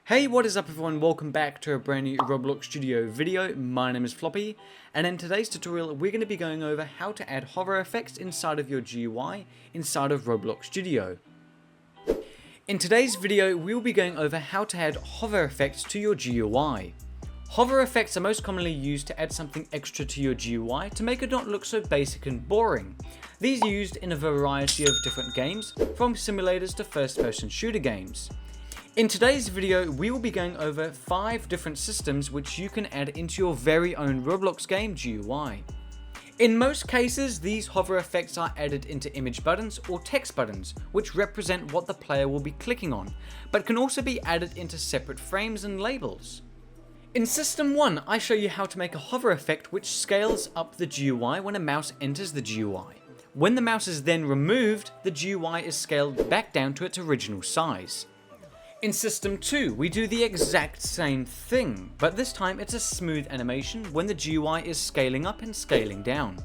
Hey, what is up everyone? Welcome back to a brand new Roblox Studio video. My name is Floppy, and in today's tutorial we're going to be going over how to add hover effects inside of your GUI inside of Roblox Studio. In today's video we will be going over how to add hover effects to your GUI. Hover effects are most commonly used to add something extra to your GUI to make it not look so basic and boring. These are used in a variety of different games, from simulators to first-person shooter games. In today's video, we will be going over 5 different systems which you can add into your very own Roblox game GUI. In most cases, these hover effects are added into image buttons or text buttons, which represent what the player will be clicking on, but can also be added into separate frames and labels. In System 1, I show you how to make a hover effect which scales up the GUI when a mouse enters the GUI. When the mouse is then removed, the GUI is scaled back down to its original size. In System 2, we do the exact same thing, but this time it's a smooth animation when the GUI is scaling up and scaling down.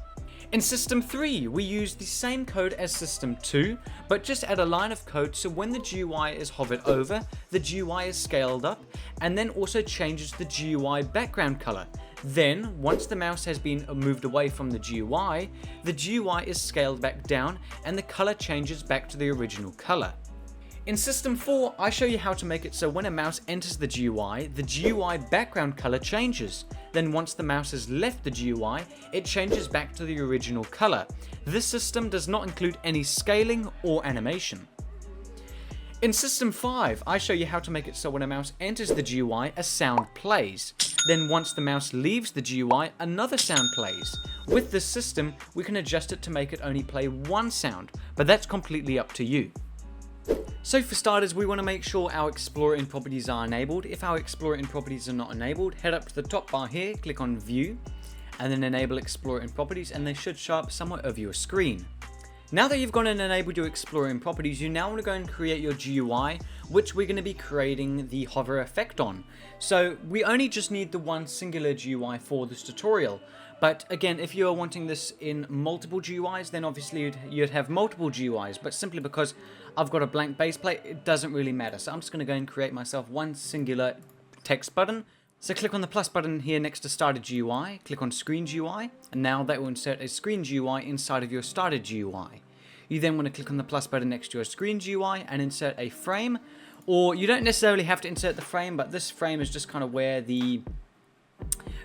In System 3, we use the same code as System 2, but just add a line of code so when the GUI is hovered over, the GUI is scaled up and then also changes the GUI background color. Then, once the mouse has been moved away from the GUI is scaled back down and the color changes back to the original color. In System 4, I show you how to make it so when a mouse enters the GUI background color changes. Then once the mouse has left the GUI, it changes back to the original color. This system does not include any scaling or animation. In System 5, I show you how to make it so when a mouse enters the GUI, a sound plays. Then once the mouse leaves the GUI, another sound plays. With this system, we can adjust it to make it only play one sound, but that's completely up to you. So for starters, we want to make sure our Explorer in properties are enabled. If our Explorer in properties are not enabled, head up to the top bar here, click on View, and then enable Explorer in properties, and they should show up somewhere over your screen. Now that you've gone and enabled your Explorer in properties, you now want to go and create your GUI, which we're going to be creating the hover effect on. So we only just need the one singular GUI for this tutorial. But again, if you are wanting this in multiple GUIs, then obviously you'd have multiple GUIs, but simply because I've got a blank base plate, it doesn't really matter. So I'm just going to go and create myself one singular text button. So click on the plus button here next to Started GUI, click on Screen GUI, and now that will insert a Screen GUI inside of your Started GUI. You then want to click on the plus button next to your Screen GUI and insert a frame, or you don't necessarily have to insert the frame, but this frame is just kind of where the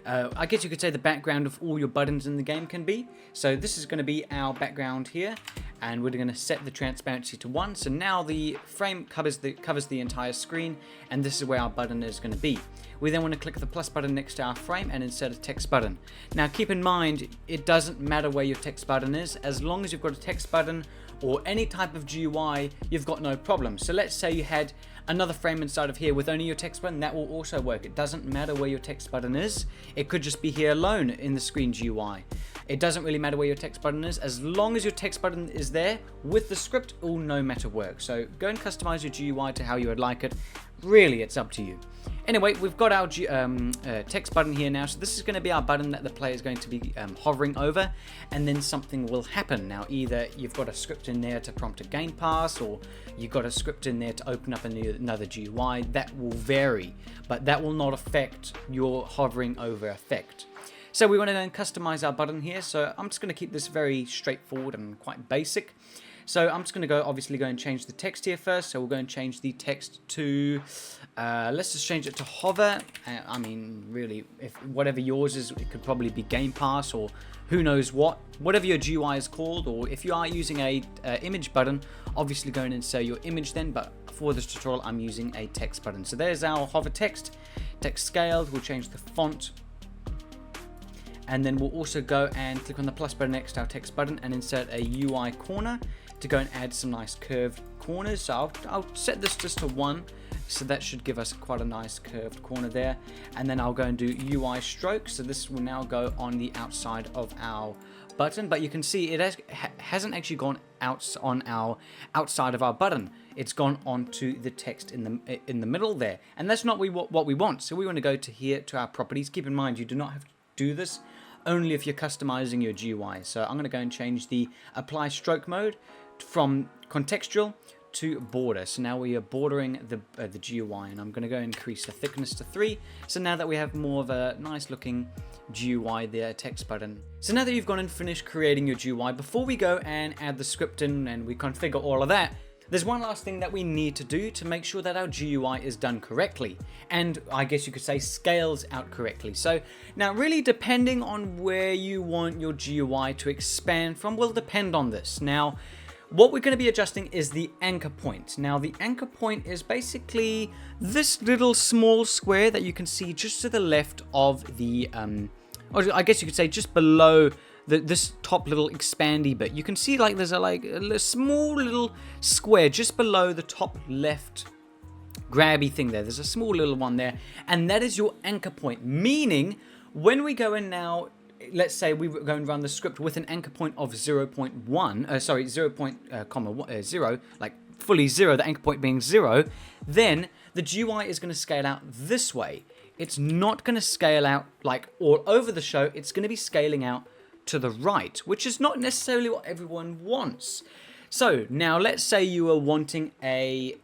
I guess you could say the background of all your buttons in the game can be. So this is going to be our background here, and we're going to set the transparency to 1. So now the frame covers the entire screen, and this is where our button is going to be. We then want to click the plus button next to our frame and insert a text button. Now keep in mind, it doesn't matter where your text button is, as long as you've got a text button or any type of GUI, you've got no problem. So let's say you had another frame inside of here with only your text button, that will also work. It doesn't matter where your text button is. It could just be here alone in the screen GUI. It doesn't really matter where your text button is. As long as your text button is there with the script, it will no matter work. So go and customize your GUI to how you would like it. Really, it's up to you. Anyway, we've got our text button here now, so this is going to be our button that the player is going to be hovering over, and then something will happen. Now, either you've got a script in there to prompt a game pass, or you've got a script in there to open up another GUI. That will vary, but that will not affect your hovering over effect. So we want to then customize our button here, so I'm just going to keep this very straightforward and quite basic. So I'm just going to obviously go and change the text here first. So we'll go and change the text to, let's just change it to hover. I mean, really, if whatever yours is, it could probably be Game Pass or who knows what. Whatever your GUI is called, or if you are using a image button, obviously go and insert your image then. But for this tutorial, I'm using a text button. So there's our hover text scaled. We'll change the font. And then we'll also go and click on the plus button next to our text button and insert a UI corner to go and add some nice curved corners. So I'll set this just to 1, so that should give us quite a nice curved corner there. And then I'll go and do UI stroke, so this will now go on the outside of our button, but you can see it hasn't actually gone out on our outside of our button. It's gone onto the text in the middle there, and that's not what we want. So we want to go to here to our properties. Keep in mind, you do not have to do this only if you're customizing your GUI. So I'm going to go and change the apply stroke mode from contextual to border. So now we are bordering the GUI, and I'm going to go increase the thickness to 3. So now that we have more of a nice looking GUI there, text button. So now that you've gone and finished creating your GUI, before we go and add the script in and we configure all of that, there's one last thing that we need to do to make sure that our GUI is done correctly, and I guess you could say scales out correctly. So now really depending on where you want your GUI to expand from will depend on this. Now what we're going to be adjusting is the anchor point. Now the anchor point is basically this little small square that you can see just to the left of the, or I guess you could say just below this top little expandy bit. You can see like there's a small little square just below the top left grabby thing there. There's a small little one there, and that is your anchor point, meaning when we go in now, let's say we go and run the script with an anchor point of 0.1, sorry, 0.0, like fully 0, the anchor point being 0, then the GUI is going to scale out this way. It's not going to scale out like all over the show. It's going to be scaling out to the right, which is not necessarily what everyone wants. So now let's say you are wanting a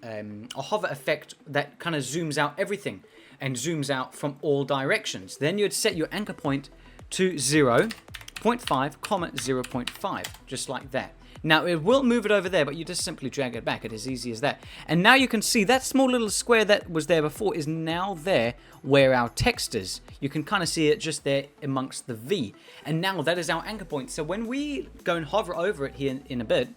hover effect that kind of zooms out everything and zooms out from all directions. Then you'd set your anchor point to 0.5, 0.5, just like that. Now it will move it over there, but you just simply drag it back. It is easy as that. And now you can see that small little square that was there before is now there where our text is. You can kind of see it just there amongst the V. And now that is our anchor point. So when we go and hover over it here in a bit,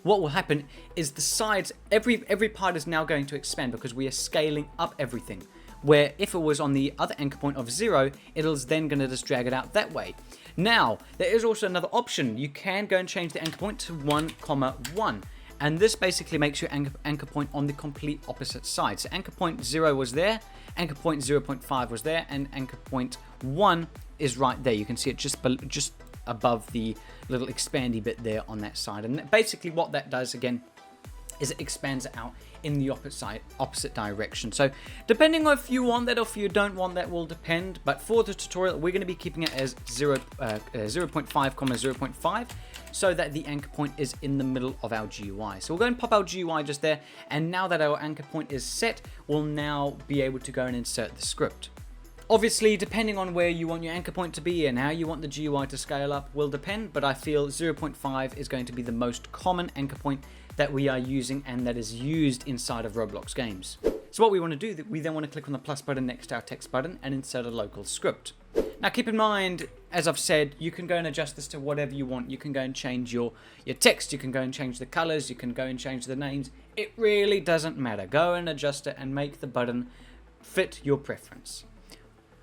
what will happen is the sides, every part is now going to expand because we are scaling up everything. Where if it was on the other anchor point of 0, it is then going to just drag it out that way. Now, there is also another option. You can go and change the anchor point to 1,1. And this basically makes your anchor point on the complete opposite side. So anchor point 0 was there, anchor point 0.5 was there, and anchor point 1 is right there. You can see it just above the little expandy bit there on that side. And basically what that does, again, is it expands it out in the opposite direction. So depending on if you want that or if you don't want that will depend, but for the tutorial we're going to be keeping it as 0.5, 0.5 so that the anchor point is in the middle of our GUI. So we'll go and pop our GUI just there, and now that our anchor point is set, we'll now be able to go and insert the script. Obviously, depending on where you want your anchor point to be and how you want the GUI to scale up will depend, but I feel 0.5 is going to be the most common anchor point that we are using and that is used inside of Roblox games. So what we want to do, we then want to click on the plus button next to our text button and insert a local script. Now keep in mind, as I've said, you can go and adjust this to whatever you want. You can go and change your text, you can go and change the colors, you can go and change the names. It really doesn't matter. Go and adjust it and make the button fit your preference.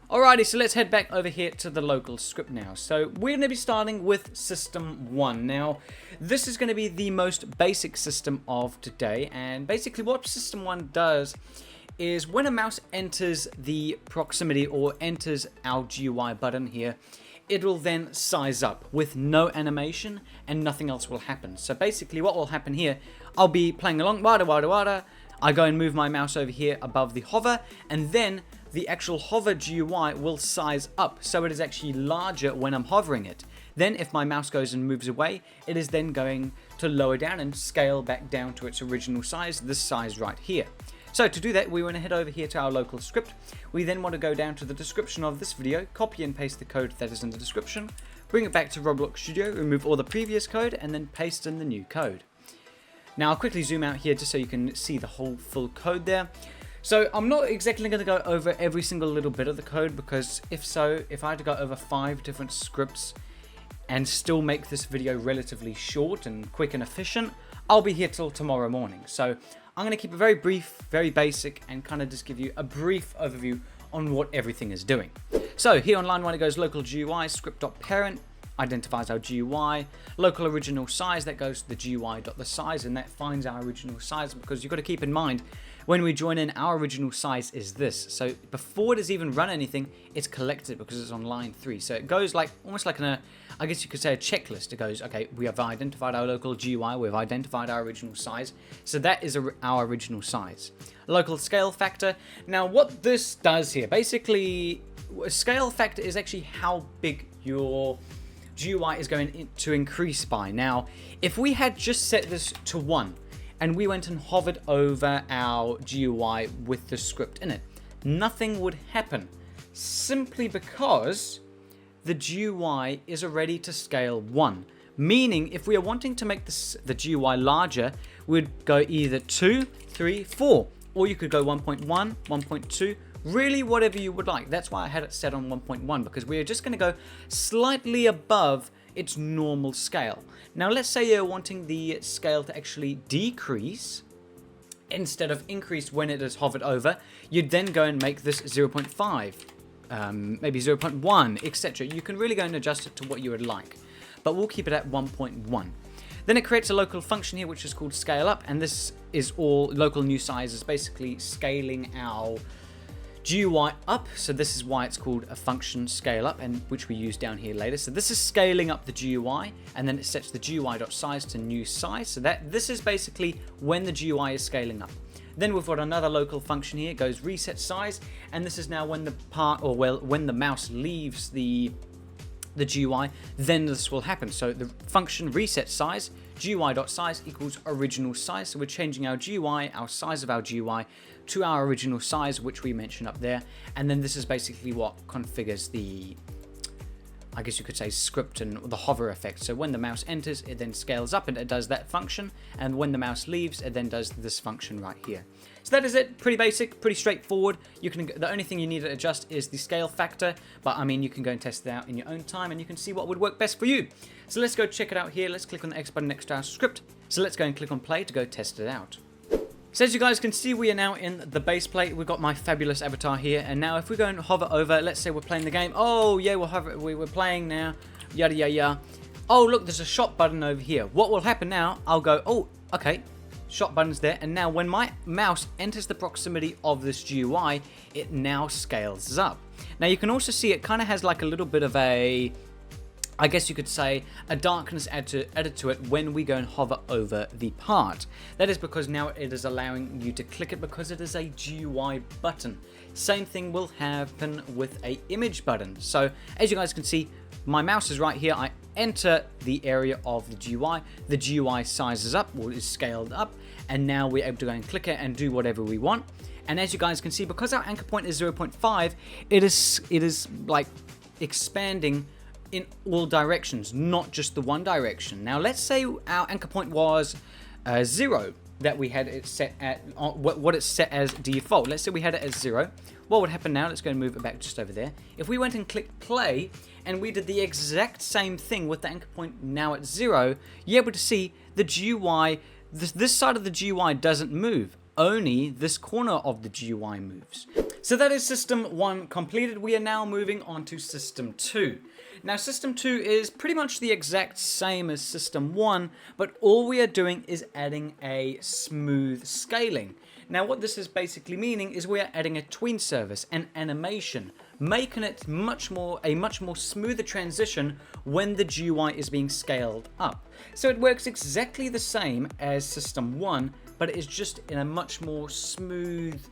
Alrighty, so let's head back over here to the local script now. So we're going to be starting with system 1. Now, this is going to be the most basic system of today, and basically what system 1 does is when a mouse enters the proximity or enters our GUI button here, it will then size up with no animation and nothing else will happen. So basically what will happen here, I'll be playing along, wada wada wada, I go and move my mouse over here above the hover, and then the actual hover GUI will size up, so it is actually larger when I'm hovering it. Then if my mouse goes and moves away, it is then going to lower down and scale back down to its original size, this size right here. So to do that, we want to head over here to our local script. We then want to go down to the description of this video, copy and paste the code that is in the description, bring it back to Roblox Studio, remove all the previous code, and then paste in the new code. Now I'll quickly zoom out here just so you can see the whole full code there. So I'm not exactly going to go over every single little bit of the code, because if I had to go over 5 different scripts and still make this video relatively short and quick and efficient, I'll be here till tomorrow morning. So I'm going to keep it very brief, very basic, and kind of just give you a brief overview on what everything is doing. So here on line 1 it goes local GUI script.parent, identifies our GUI, local original size, that goes to the GUI.thesize, and that finds our original size, because you've got to keep in mind when we join in, our original size is this. So before it has even run anything, it's collected because it's on line 3. So it goes like almost like I guess you could say a checklist. It goes, okay, we have identified our local GUI, we've identified our original size. So that is our original size. Local scale factor. Now what this does here, basically, a scale factor is actually how big your GUI is going to increase by. Now, if we had just set this to 1, and we went and hovered over our GUI with the script in it, nothing would happen, simply because the GUI is already to scale 1. Meaning, if we are wanting to make the GUI larger, we'd go either 2, 3, 4, or you could go 1.1, 1.2, really whatever you would like. That's why I had it set on 1.1, because we are just going to go slightly above its normal scale. Now, let's say you're wanting the scale to actually decrease instead of increase when it is hovered over. You'd then go and make this 0.5, maybe 0.1, etc. You can really go and adjust it to what you would like, but we'll keep it at 1.1. Then it creates a local function here which is called scale up, and this is all local new size, is basically scaling our GUI up. So this is why it's called a function scale up, and which we use down here later. So this is scaling up the GUI, and then it sets the GUI.size to new size. So that this is basically when the GUI is scaling up. Then we've got another local function here, it goes reset size, and this is now when the when the mouse leaves the GUI, then this will happen. So the function reset size, GUI.size equals original size. So we're changing our GUI, our size of our GUI, to our original size, which we mentioned up there. And then this is basically what configures the, I guess you could say, script and the hover effect. So when the mouse enters, it then scales up and it does that function. And when the mouse leaves, it then does this function right here. So that is it. Pretty basic, pretty straightforward. The only thing you need to adjust is the scale factor, but I mean, you can go and test it out in your own time and you can see what would work best for you. So let's go check it out here. Let's click on the X button next to our script. So let's go and click on play to go test it out. So as you guys can see, we are now in the base plate. We've got my fabulous avatar here, and now if we go and hover over, let's say we're playing the game. Oh yeah, we're playing now. Yada yada yada. Oh look, there's a shot button over here. What will happen now? I'll go, oh okay, shot button's there, and now when my mouse enters the proximity of this GUI, it now scales up. Now you can also see it kind of has like a little bit of a, I guess you could say, a darkness added to it when we go and hover over the part. That is because now it is allowing you to click it because it is a GUI button. Same thing will happen with a image button. So as you guys can see, my mouse is right here. I enter the area of the GUI sizes up, or is scaled up, and now we're able to go and click it and do whatever we want. And as you guys can see, because our anchor point is 0.5, it is like expanding in all directions, not just the one direction. Now let's say our anchor point was 0, that we had it set at what it's set as default. Let's say we had it as 0. What would happen now? Let's go and move it back just over there. If we went and clicked play and we did the exact same thing with the anchor point now at 0, you're able to see the GUI, this side of the GUI doesn't move. Only this corner of the GUI moves. So that is system 1 completed. We are now moving on to system 2. Now system 2 is pretty much the exact same as system 1, but all we are doing is adding a smooth scaling. Now what this is basically meaning is we are adding a tween service, an animation, making it a much more smoother transition when the GUI is being scaled up. So it works exactly the same as system 1, but it is just in a much more smooth,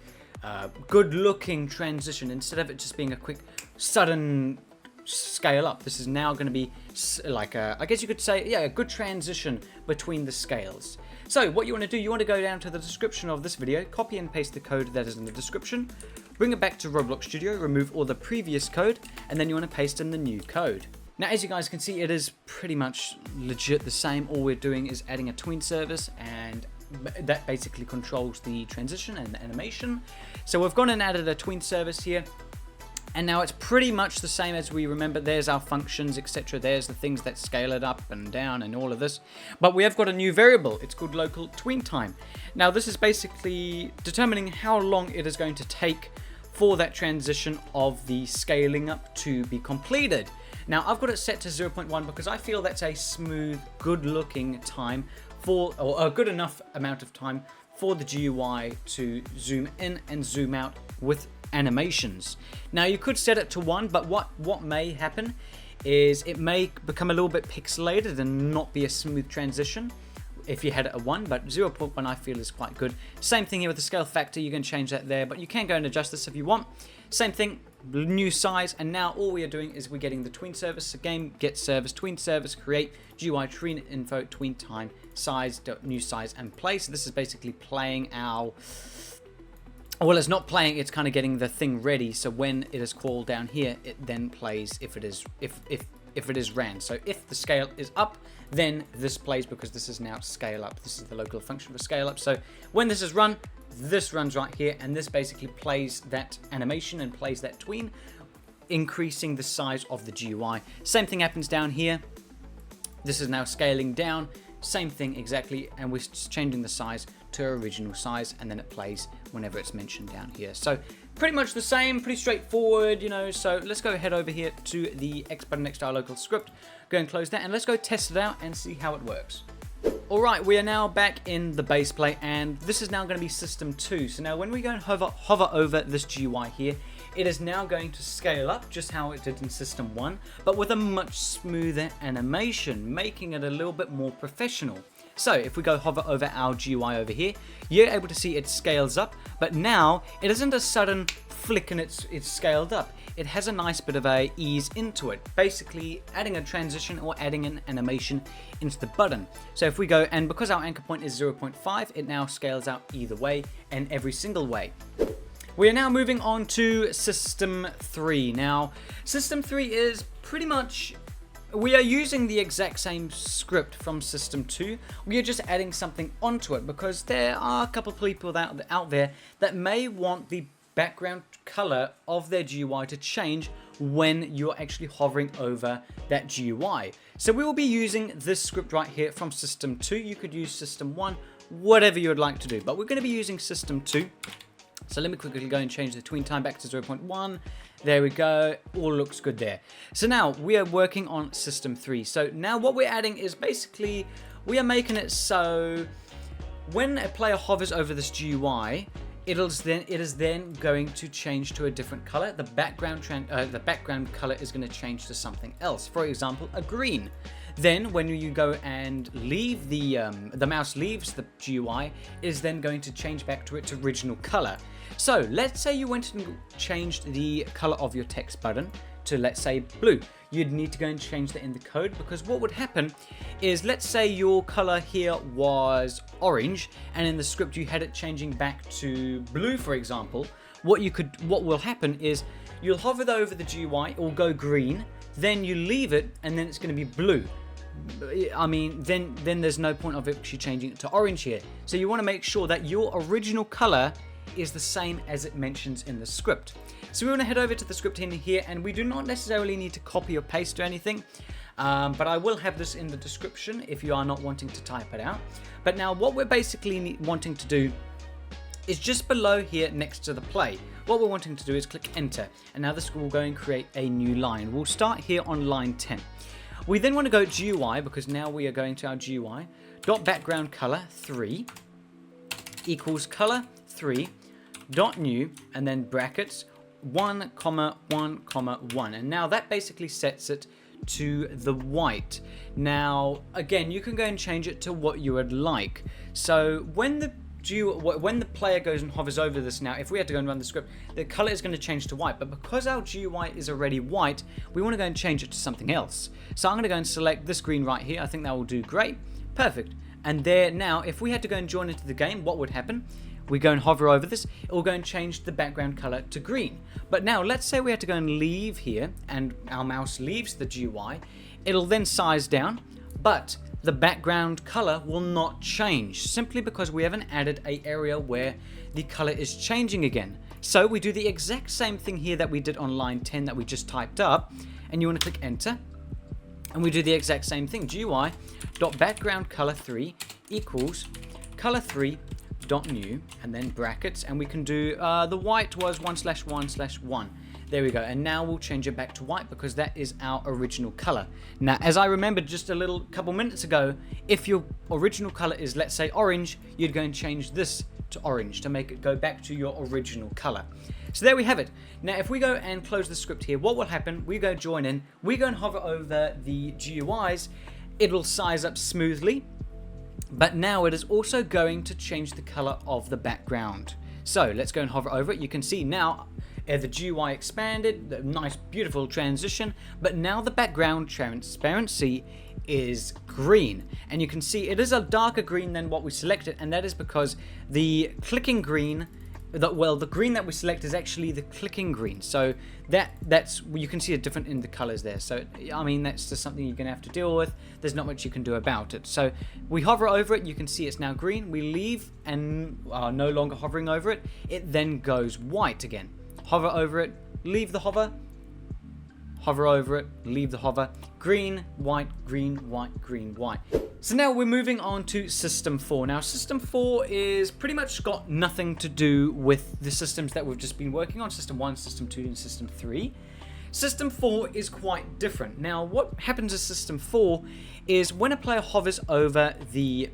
good looking transition. Instead of it just being a quick, sudden scale up, this is now going to be like a, I guess you could say, yeah, a good transition between the scales. So what you want to do, you want to go down to the description of this video, copy and paste the code that is in the description, bring it back to Roblox Studio, remove all the previous code, and then you want to paste in the new code. Now as you guys can see, it is pretty much legit the same. All we're doing is adding a tween service, and that basically controls the transition and the animation. So we've gone and added a tween service here, and now it's pretty much the same as we remember. There's our functions, etc. There's the things that scale it up and down and all of this. But we have got a new variable. It's called local tween time. Now this is basically determining how long it is going to take for that transition of the scaling up to be completed. Now I've got it set to 0.1 because I feel that's a smooth, good looking time for, or a good enough amount of time for the GUI to zoom in and zoom out with animations. Now you could set it to 1, but what may happen is it may become a little bit pixelated and not be a smooth transition. if you had it at 1, but 0.1 I feel is quite good. Same thing here with the scale factor, you can change that there, but you can go and adjust this if you want. Same thing, new size, and now all we are doing is we're getting the tween service. So game get service, tween service, create, GUI, tween info, tween time, size, new size, and play. So this is basically playing our... Well, it's not playing, it's kind of getting the thing ready. So when it is called down here, it then plays if it is if it is ran. So if the scale is up, then this plays because this is now scale up. This is the local function for scale up. So when this is run, this runs right here, and this basically plays that animation and plays that tween, increasing the size of the GUI. Same thing happens down here. This is now scaling down. Same thing exactly, and we're changing the size to original size, and then it plays whenever it's mentioned down here. So pretty much the same, pretty straightforward, you know. So let's go head over here to the X button next to our local script, go and close that, and let's go test it out and see how it works. Alright, we are now back in the base play, and this is now going to be system 2. So now when we go and hover over this GUI here, it is now going to scale up just how it did in system 1, but with a much smoother animation, making it a little bit more professional. So if we go hover over our GUI over here, you're able to see it scales up, but now it isn't a sudden flick and it's scaled up. It has a nice bit of a ease into it, basically adding a transition or adding an animation into the button. So if we go, and because our anchor point is 0.5, it now scales out either way and every single way. We are now moving on to System 3. Now, System 3 is pretty much... We are using the exact same script from System 2. We are just adding something onto it because there are a couple of people out there that may want the background color of their GUI to change when you're actually hovering over that GUI. So we will be using this script right here from System 2. You could use System 1, whatever you would like to do, but we're going to be using System 2. So let me quickly go and change the tween time back to 0.1. There we go. All looks good there. So now we are working on System 3. So now what we're adding is basically, we are making it so when a player hovers over this GUI, it is then going to change to a different color. The background color is going to change to something else. For example, a green. Then when you go and leave the mouse leaves the GUI, it is then going to change back to its original color. So let's say you went and changed the color of your text button to, let's say, blue. You'd need to go and change that in the code, because what would happen is, let's say your color here was orange and in the script you had it changing back to blue, for example. What will happen is you'll hover over the GUI, it will go green, then you leave it and then it's going to be blue. I mean, then there's no point of actually changing it to orange here. So you want to make sure that your original color is the same as it mentions in the script. So we want to head over to the script in here, and we do not necessarily need to copy or paste or anything, but I will have this in the description if you are not wanting to type it out. But now what we're basically wanting to do is just below here next to the play. What we're wanting to do is click enter, and now this will go and create a new line. We'll start here on line 10. We then want to go GUI, because now we are going to our GUI, dot background color 3 equals color 3 dot new, and then brackets 1, 1, 1, and now that basically sets it to the white. Now again, you can go and change it to what you would like. So when the player goes and hovers over this, now if we had to go and run the script, the color is going to change to white, but because our GUI is already white, we want to go and change it to something else. So I'm going to go and select this green right here. I think that will do great. Perfect. And there, now if we had to go and join into the game, what would happen? We go and hover over this, it will go and change the background color to green. But now let's say we had to go and leave here and our mouse leaves the GUI, it'll then size down, but the background color will not change, simply because we haven't added an area where the color is changing again. So we do the exact same thing here that we did on line 10 that we just typed up, and you want to click enter, and we do the exact same thing. GUI dot background color 3 equals color 3 dot new, and then brackets, and we can do the white was 1/1/1. There we go, and now we'll change it back to white because that is our original color. Now, as I remembered just a couple minutes ago, if your original color is, let's say, orange, you'd go and change this to orange to make it go back to your original color. So there we have it. Now if we go and close the script here, what will happen? We go join in, we go and hover over the GUIs, it will size up smoothly. but now it is also going to change the color of the background. So let's go and hover over it. You can see now the GUI expanded, the nice beautiful transition, but now the background transparency is green, and you can see it is a darker green than what we selected, and that is because the clicking green, the green that we select is actually the clicking green. So that's you can see a different in the colors there. So I mean, that's just something you're gonna have to deal with. There's not much you can do about it. So we hover over it, you can see it's now green. We leave and are no longer hovering over it. It then goes white again. Hover over it, leave the hover. Hover over it, leave the hover. Green, white, green, white, green, white. So now we're moving on to System 4. Now System 4 is pretty much got nothing to do with the systems that we've just been working on, System 1, System 2, and System 3. System 4 is quite different. Now what happens in System 4 is when a player hovers over the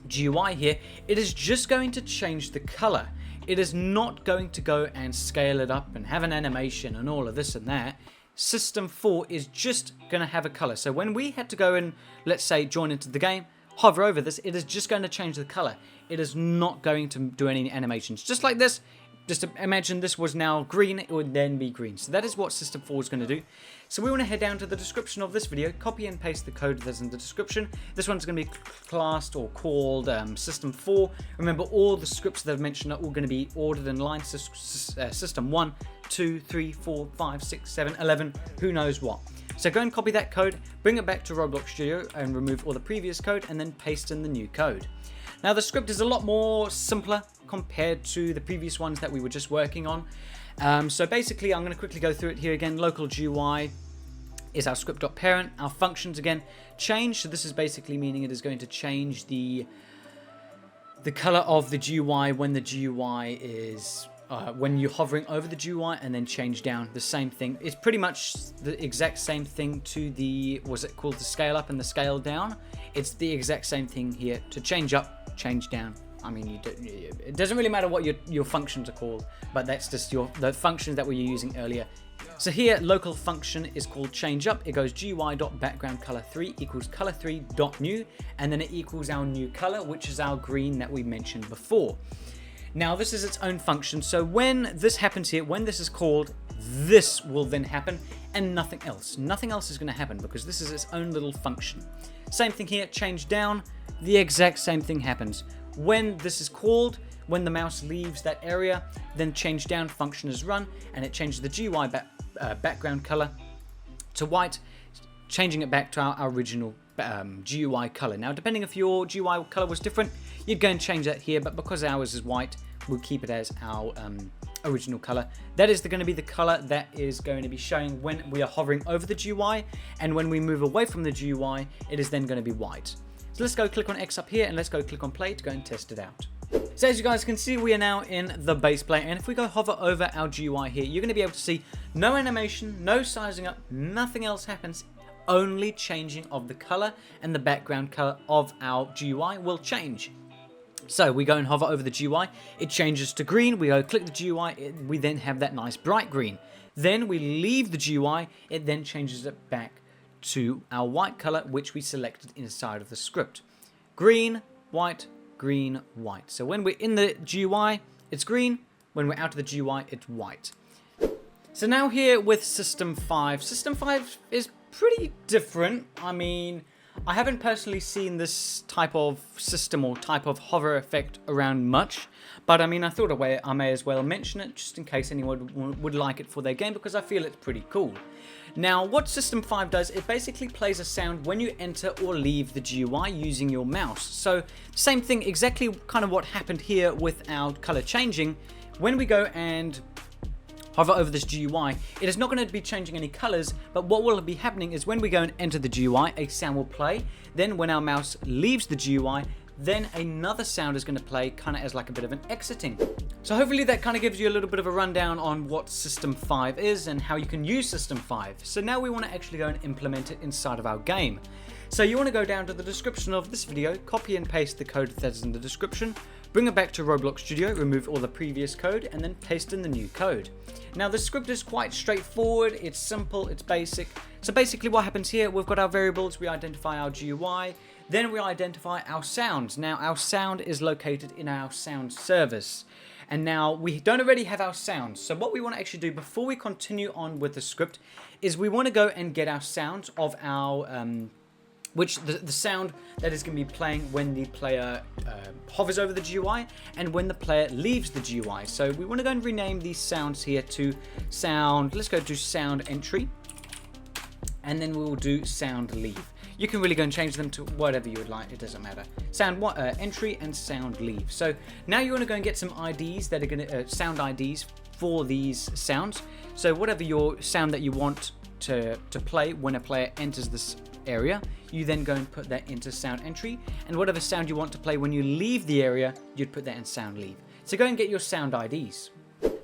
GUI here, it is just going to change the color. It is not going to go and scale it up and have an animation and all of this and that. System 4 is just going to have a color. So when we had to go and, let's say, join into the game, hover over this, it is just going to change the color. It is not going to do any animations. Just like this, just imagine this was now green, it would then be green. So that is what System 4 is going to do. So we want to head down to the description of this video, copy and paste the code that's in the description. This one's going to be classed or called System 4. Remember, all the scripts that I've mentioned are all going to be ordered in line. System 1, 2, 3, 4, 5, 6, 7, 11, who knows what. So go and copy that code, bring it back to Roblox Studio and remove all the previous code and then paste in the new code. Now the script is a lot more simpler compared to the previous ones that we were just working on. So basically I'm going to quickly go through it here again. Local GUI is our script.parent. Our functions again change. So this is basically meaning it is going to change the color of the GUI when the GUI is when you're hovering over the GUI, and then change down. The same thing. It's pretty much the exact same thing to the, was it called the scale up and the scale down? It's the exact same thing here to change up, change down. I mean, it doesn't really matter what your functions are called, but that's just the functions that we were using earlier. So here, local function is called change up. It goes GUI.backgroundColor3 equals color3.new, and then it equals our new color, which is our green that we mentioned before. Now this is its own function, so when this happens here, when this is called, this will then happen and nothing else. Nothing else is going to happen because this is its own little function. Same thing here, change down, the exact same thing happens. When this is called, when the mouse leaves that area, then change down function is run and it changes the GUI background color to white, changing it back to our original GUI color. Now depending if your GUI color was different, you'd go and change that here, but because ours is white, we'll keep it as our original color. That is going to be the color that is going to be showing when we are hovering over the GUI, and when we move away from the GUI, it is then going to be white. So let's go click on X up here and let's go click on play to go and test it out. So as you guys can see, we are now in the base play, and if we go hover over our GUI here, you're going to be able to see no animation, no sizing up, nothing else happens. Only changing of the color and the background color of our GUI will change. So we go and hover over the GUI, it changes to green, we go click the GUI, we then have that nice bright green. Then we leave the GUI, it then changes it back to our white color, which we selected inside of the script. Green, white, green, white. So when we're in the GUI, it's green. When we're out of the GUI, it's white. So now here with System 5. System 5 is pretty different. I mean, I haven't personally seen this type of system or type of hover effect around much, but I mean, I thought I may as well mention it just in case anyone would like it for their game, because I feel it's pretty cool. Now, what System 5 does, it basically plays a sound when you enter or leave the GUI using your mouse. So, same thing, exactly kind of what happened here with our color changing. When we go and hover over this GUI, it is not going to be changing any colors, but what will be happening is when we go and enter the GUI, a sound will play. Then when our mouse leaves the GUI, then another sound is going to play, kind of as like a bit of an exiting. So hopefully that kind of gives you a little bit of a rundown on what System 5 is and how you can use System 5. So now we want to actually go and implement it inside of our game. So you want to go down to the description of this video, copy and paste the code that's in the description, bring it back to Roblox Studio, remove all the previous code, and then paste in the new code. Now the script is quite straightforward, it's simple, it's basic. So basically what happens here, we've got our variables, we identify our GUI, then we identify our sounds. Now our sound is located in our sound service. And now we don't already have our sounds. So what we want to actually do before we continue on with the script is we want to go and get our sounds of our, the sound that is going to be playing when the player hovers over the GUI and when the player leaves the GUI. So we want to go and rename these sounds here to sound, let's go to sound entry, and then we will do sound leave. You can really go and change them to whatever you would like, it doesn't matter. Sound entry and sound leave. So now you want to go and get some IDs that are going to, sound IDs for these sounds. So whatever your sound that you want to play when a player enters this area, you then go and put that into sound entry. And whatever sound you want to play when you leave the area, you'd put that in sound leave. So go and get your sound IDs.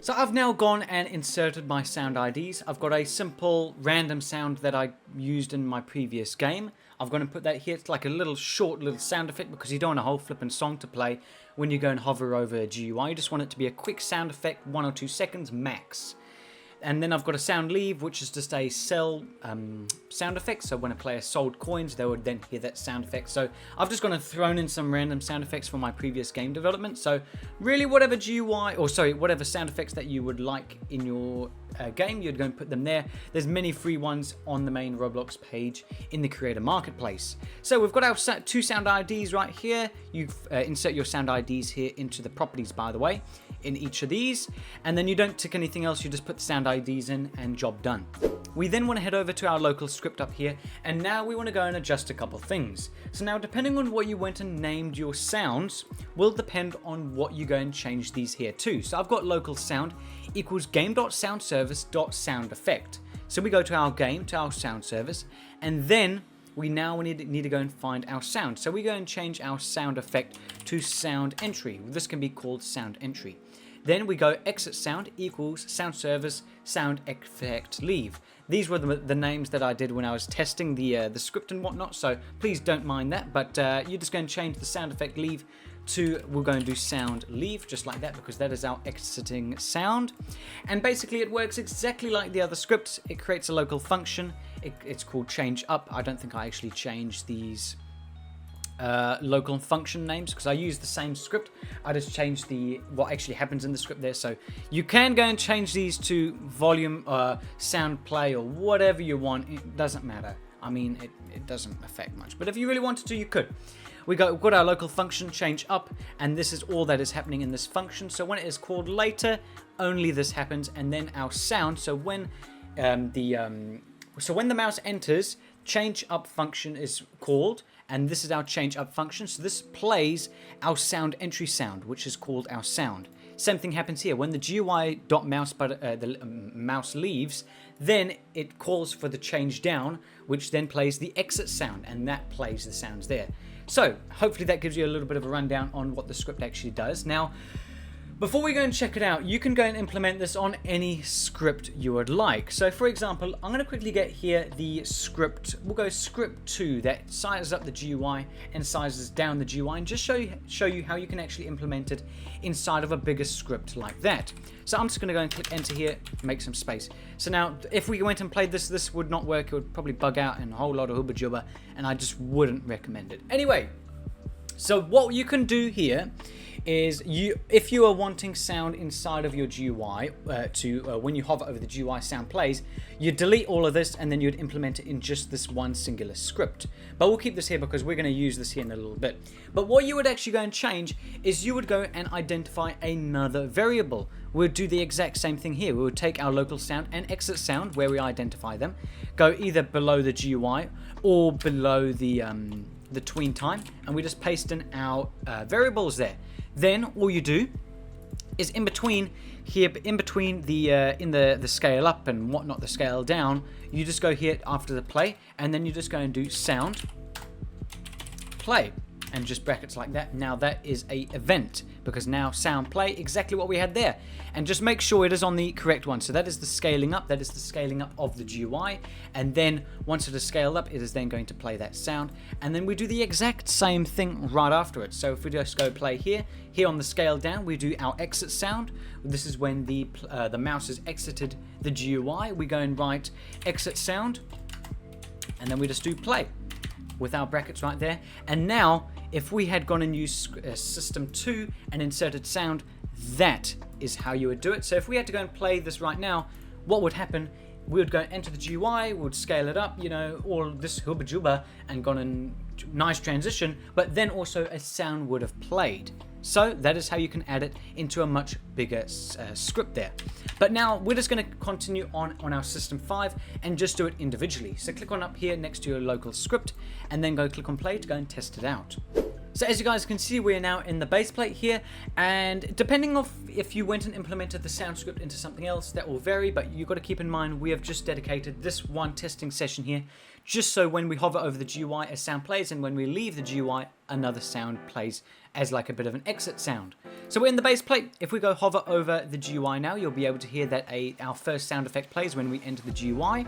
So I've now gone and inserted my sound IDs. I've got a simple random sound that I used in my previous game. I've gone and put that here. It's like a little short little sound effect because you don't want a whole flippin' song to play when you go and hover over a GUI. You just want it to be a quick sound effect, 1 or 2 seconds max. And then I've got a sound leave, which is just a sell sound effect. So when a player sold coins, they would then hear that sound effect. So I've just gone and thrown in some random sound effects from my previous game development. So really whatever whatever sound effects that you would like in your game, you'd go and put them there. There's many free ones on the main Roblox page in the creator marketplace. So we've got our 2 sound IDs right here. You insert your sound IDs here into the properties, by the way, in each of these, and then you don't tick anything else, you just put the sound IDs in and job done. We then want to head over to our local script up here, and now we want to go and adjust a couple things. So now depending on what you went and named your sounds will depend on what you go and change these here to. So I've got local sound equals game.soundservice.sound effect. So we go to our game, to our sound service, and then we need to go and find our sound. So we go and change our sound effect to sound entry. This can be called sound entry. Then we go exit sound equals sound service sound effect leave. These were the names that I did when I was testing the script and whatnot, so please don't mind that. But you're just going to change the sound effect leave to, we're going to do sound leave just like that because that is our exiting sound. And basically it works exactly like the other scripts. It creates a local function. It's called change up. I don't think I actually changed these local function names because I use the same script. I just changed what actually happens in the script there. So you can go and change these to volume, sound play, or whatever you want. It doesn't matter. I mean, it doesn't affect much. But if you really wanted to, you could. We've got our local function change up, and this is all that is happening in this function. So when it is called later, only this happens, and then our sound. So when when the mouse enters, change up function is called, and this is our change up function. So this plays our sound entry sound, which is called our sound. Same thing happens here. When the GUI.mouse mouse leaves, then it calls for the change down, which then plays the exit sound, and that plays the sounds there. So hopefully that gives you a little bit of a rundown on what the script actually does. Now, before we go and check it out, you can go and implement this on any script you would like. So for example, I'm going to quickly get here the script. We'll go script 2 that sizes up the GUI and sizes down the GUI, and just show you how you can actually implement it inside of a bigger script like that. So I'm just going to go and click enter here, make some space. So now if we went and played this would not work. It would probably bug out and a whole lot of hubba jubba, and I just wouldn't recommend it. Anyway, so what you can do here is if you are wanting sound inside of your GUI when you hover over the GUI, sound plays, you delete all of this and then you'd implement it in just this one singular script. But we'll keep this here because we're going to use this here in a little bit. But what you would actually go and change is you would go and identify another variable. We'll do the exact same thing here. We would take our local sound and exit sound where we identify them, go either below the GUI or below the tween time, and we just paste in our variables there. Then all you do is in between here, in between the scale up and whatnot, the scale down, you just go here after the play, and then you just go and do sound play, and just brackets like that. Now that is a event because now sound play, exactly what we had there. And just make sure it is on the correct one. So that is the scaling up, that is the scaling up of the GUI. And then once it is scaled up, it is then going to play that sound. And then we do the exact same thing right after it. So if we just go play here on the scale down, we do our exit sound. This is when the mouse has exited the GUI. We go and write exit sound, and then we just do play with our brackets right there. And now, if we had gone and used System 2 and inserted sound, that is how you would do it. So if we had to go and play this right now, what would happen? We would go enter the GUI, we would scale it up, you know, all this hooba juba, and gone in nice transition, but then also a sound would have played. So that is how you can add it into a much bigger script there. But now we're just going to continue on our System 5 and just do it individually. So click on up here next to your local script and then go click on play to go and test it out. So as you guys can see, we are now in the base plate here, and depending on if you went and implemented the sound script into something else, that will vary, but you've got to keep in mind we have just dedicated this one testing session here just so when we hover over the GUI a sound plays, and when we leave the GUI another sound plays as like a bit of an exit sound. So we're in the base plate. If we go hover over the GUI now, you'll be able to hear that our first sound effect plays when we enter the GUI,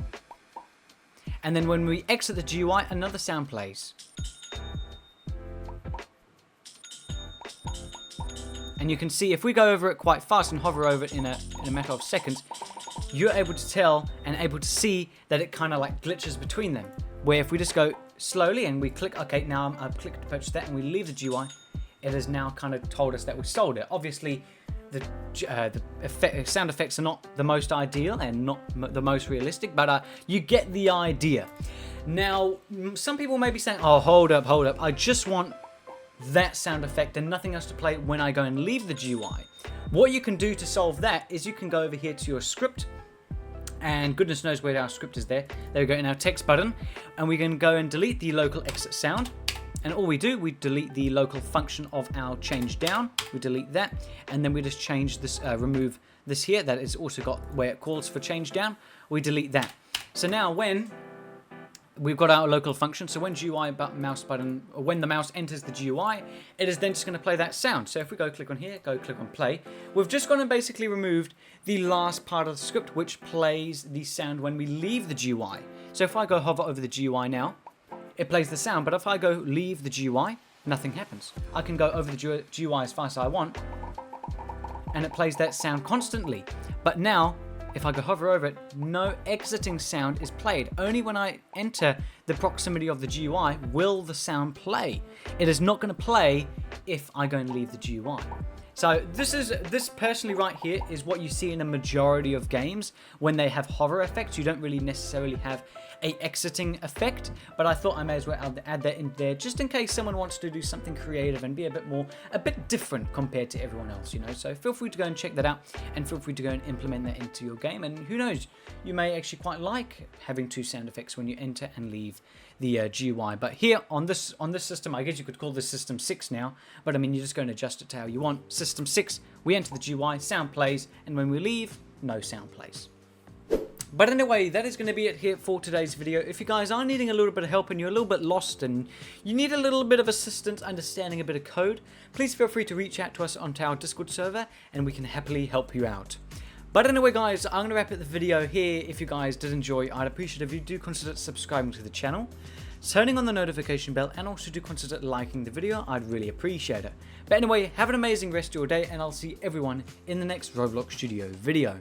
and then when we exit the GUI another sound plays. And you can see if we go over it quite fast and hover over it in a matter of seconds, you're able to tell and able to see that it kind of like glitches between them. Where if we just go slowly and we click, okay, now I've clicked to purchase that, and we leave the GUI, it has now kind of told us that we sold it. Obviously, the sound effects are not the most ideal and not the most realistic, but you get the idea. Now, some people may be saying, oh, hold up, I just want that sound effect and nothing else to play when I go and leave the GUI. What you can do to solve that is you can go over here to your script, and goodness knows where our script is there. There we go, in our text button, and we can go and delete the local exit sound. And all we do, we delete the local function of our change down. We delete that, and then we just change this, remove this here. That is also got where it calls for change down. We delete that. So now when we've got our local function, so when mouse button, or when the mouse enters the GUI, it is then just going to play that sound. So if we go click on here, go click on play, we've just gone and basically removed the last part of the script, which plays the sound when we leave the GUI. So if I go hover over the GUI now, it plays the sound, but if I go leave the GUI, nothing happens. I can go over the GUI as fast as I want, and it plays that sound constantly. But now, if I go hover over it, no exiting sound is played. Only when I enter the proximity of the GUI will the sound play. It is not going to play if I go and leave the GUI. So this personally right here is what you see in a majority of games. When they have hover effects, you don't really necessarily have a exiting effect, but I thought I may as well add that in there just in case someone wants to do something creative and be a bit different compared to everyone else, you know. So feel free to go and check that out, and feel free to go and implement that into your game, and who knows, you may actually quite like having two sound effects when you enter and leave the GUI. But here on this system, I guess you could call this System 6 now, but I mean, you're just going to adjust it to how you want. System 6, we enter the GUI, sound plays, and when we leave, no sound plays. But anyway, that is going to be it here for today's video. If you guys are needing a little bit of help and you're a little bit lost and you need a little bit of assistance understanding a bit of code, please feel free to reach out to us onto our Discord server and we can happily help you out. But anyway guys, I'm going to wrap up the video here. If you guys did enjoy, I'd appreciate it if you do consider subscribing to the channel, turning on the notification bell, and also do consider liking the video. I'd really appreciate it. But anyway, have an amazing rest of your day, and I'll see everyone in the next Roblox Studio video.